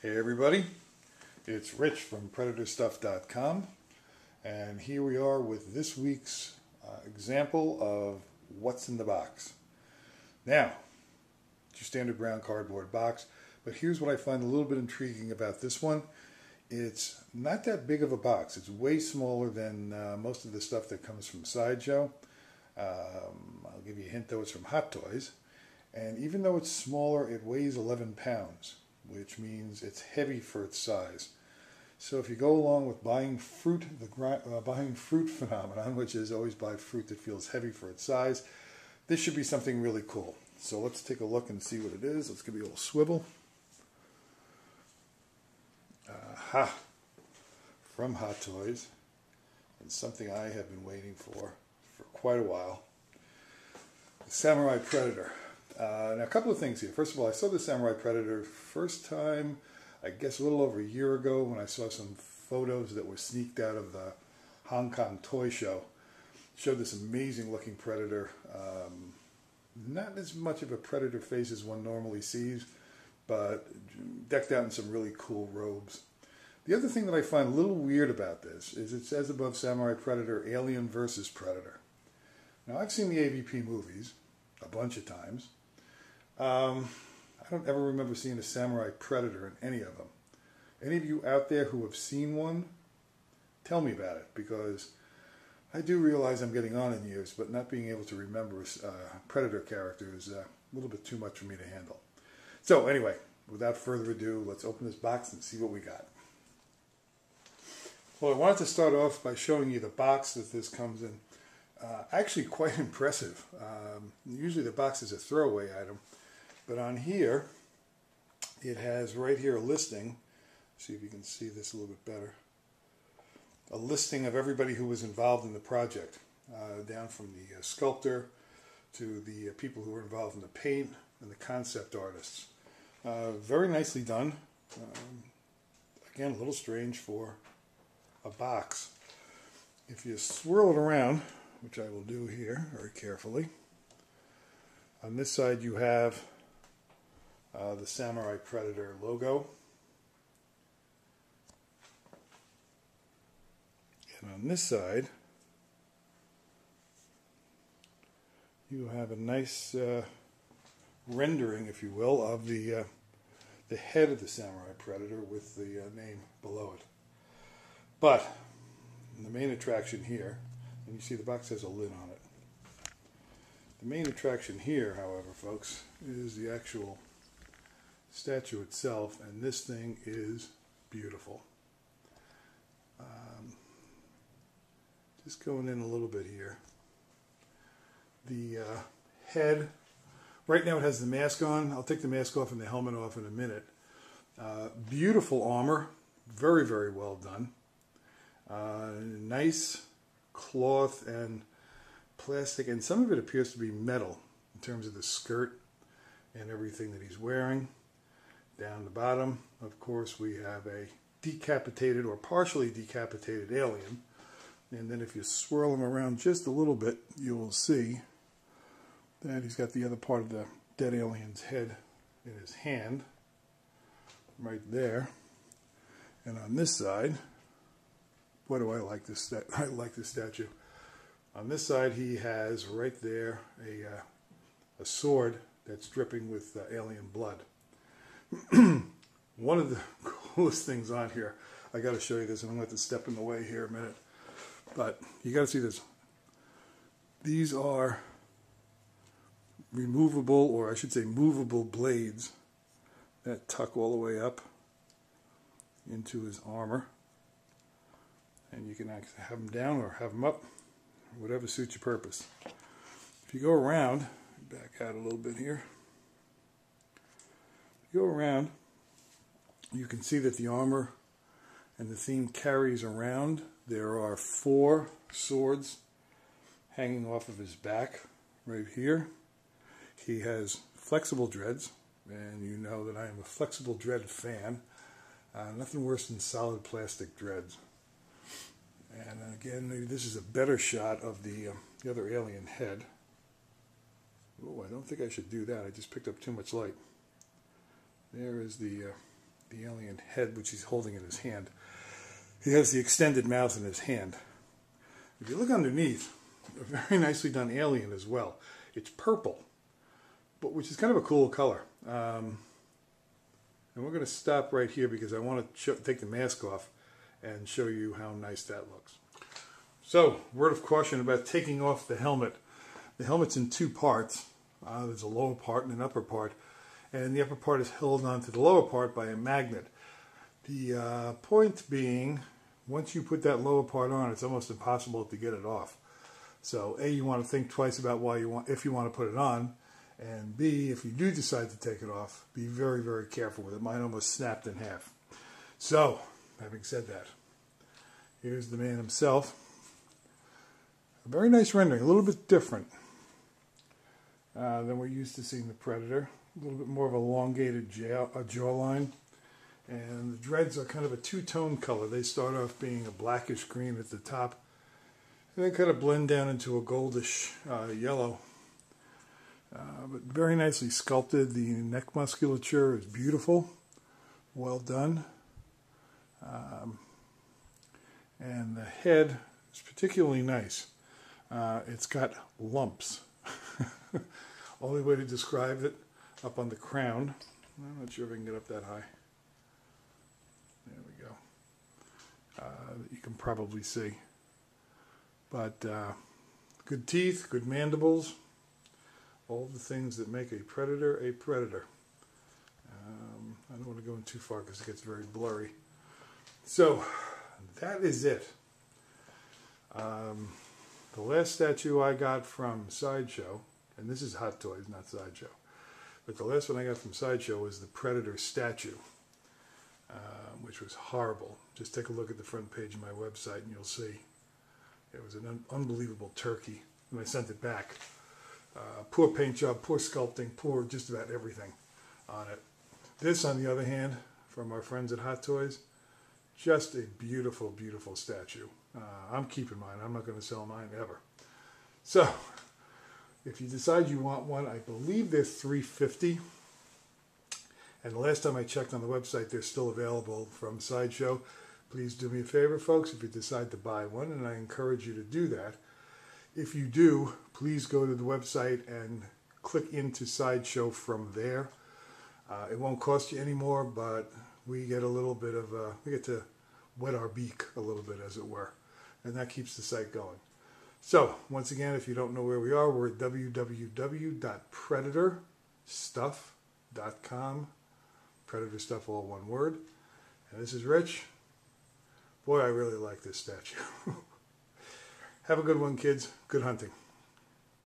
Hey everybody, it's Rich from PredatorStuff.com, and here we are with this week's example of what's in the box. Now, it's your standard brown cardboard box, but here's what I find a little bit intriguing about this one. It's not that big of a box. It's way smaller than most of the stuff that comes from Sideshow. I'll give you a hint though, it's from Hot Toys. And even though it's smaller, it weighs 11 pounds, which means it's heavy for its size. So if you go along with buying fruit, the buying fruit phenomenon, which is always buy fruit that feels heavy for its size, this should be something really cool. So let's take a look and see what it is. Let's give you a little swivel. Aha! From Hot Toys, and something I have been waiting for quite a while. The Samurai Predator. Now, a couple of things here. First of all, I saw the Samurai Predator first time, I guess a little over a year ago, when I saw some photos that were sneaked out of the Hong Kong toy show. It showed this amazing looking Predator. Not as much of a Predator face as one normally sees, but decked out in some really cool robes. The other thing that I find a little weird about this is it says above Samurai Predator, Alien versus Predator. Now, I've seen the AVP movies a bunch of times. I don't ever remember seeing a Samurai Predator in any of them. Any of you out there who have seen one, tell me about it, because I do realize I'm getting on in years, but not being able to remember Predator character is a little bit too much for me to handle. So anyway, without further ado, let's open this box and see what we got. Well, I wanted to start off by showing you the box that this comes in. Actually quite impressive. Usually the box is a throwaway item, but on here it has right here a listing. See if you can see this a little bit better. A listing of everybody who was involved in the project, down from the sculptor to the people who were involved in the paint and the concept artists. Very nicely done. Again, a little strange for a box. If you swirl it around, which I will do here very carefully. On this side you have the Samurai Predator logo. And on this side you have a nice rendering, if you will, of the head of the Samurai Predator with the name below it. But the main attraction here, and you see the box has a lid on it. The main attraction here, however, folks, is the actual statue itself, and this thing is beautiful. Just going in a little bit here. The head, right now it has the mask on. I'll take the mask off and the helmet off in a minute. Beautiful armor, very, very well done. Nice cloth and plastic, and some of it appears to be metal in terms of the skirt and everything that he's wearing. Down the bottom, of course, we have a decapitated or partially decapitated alien, and then if you swirl him around just a little bit, you will see that he's got the other part of the dead alien's head in his hand right there. And on this side, boy, do I like this I like this statue. On this side, he has right there a sword that's dripping with alien blood. One of the coolest things on here, I got to show you this, and I'm going to have to step in the way here a minute. But you got to see this. These are removable, or I should say movable blades that tuck all the way up into his armor. And you can actually have them down or have them up, whatever suits your purpose. If you go around, back out a little bit here. If you go around, you can see that the armor and the theme carries around. There are 4 swords hanging off of his back right here. He has flexible dreads, and you know that I am a flexible dread fan. Nothing worse than solid plastic dreads. And again, maybe this is a better shot of the other alien head. Oh, I don't think I should do that. I just picked up too much light. There is the the alien head, which he's holding in his hand. He has the extended mouth in his hand. If you look underneath, a very nicely done alien as well. It's purple, but which is kind of a cool color. And we're going to stop right here because I want to take the mask off and show you how nice that looks. So, word of caution about taking off the helmet. The helmet's in two parts. There's a lower part and an upper part. And the upper part is held onto the lower part by a magnet. The point being, once you put that lower part on, it's almost impossible to get it off. So, A, you want to think twice about if you want to put it on. And B, if you do decide to take it off, be very, very careful with it. Mine almost snapped in half. So, having said that, here's the man himself. A very nice rendering, a little bit different than we're used to seeing the Predator. A little bit more of a elongated jawline. And the dreads are kind of a two-tone color. They start off being a blackish green at the top, and then kind of blend down into a goldish yellow. But very nicely sculpted. The neck musculature is beautiful, well done. And the head is particularly nice. It's got lumps. Only way to describe it, up on the crown. I'm not sure if I can get up that high. There we go. You can probably see. But good teeth, good mandibles. All the things that make a predator a predator. I don't want to go in too far because it gets very blurry. So, that is it. The last statue I got from Sideshow, and this is Hot Toys, not Sideshow, but the last one I got from Sideshow was the Predator statue, which was horrible. Just take a look at the front page of my website and you'll see. It was an unbelievable turkey, and I sent it back. Poor paint job, poor sculpting, poor just about everything on it. This, on the other hand, from our friends at Hot Toys, just a beautiful, beautiful statue. I'm keeping mine. I'm not going to sell mine ever. So, if you decide you want one, I believe they're $350. And the last time I checked on the website, they're still available from Sideshow. Please do me a favor, folks, if you decide to buy one, and I encourage you to do that. If you do, please go to the website and click into Sideshow from there. It won't cost you any more, but we get a little bit of we get to wet our beak a little bit, as it were, and that keeps the site going. So, once again, if you don't know where we are, we're at www.predatorstuff.com. Predator Stuff, all one word. And this is Rich. Boy, I really like this statue. Have a good one, kids. Good hunting.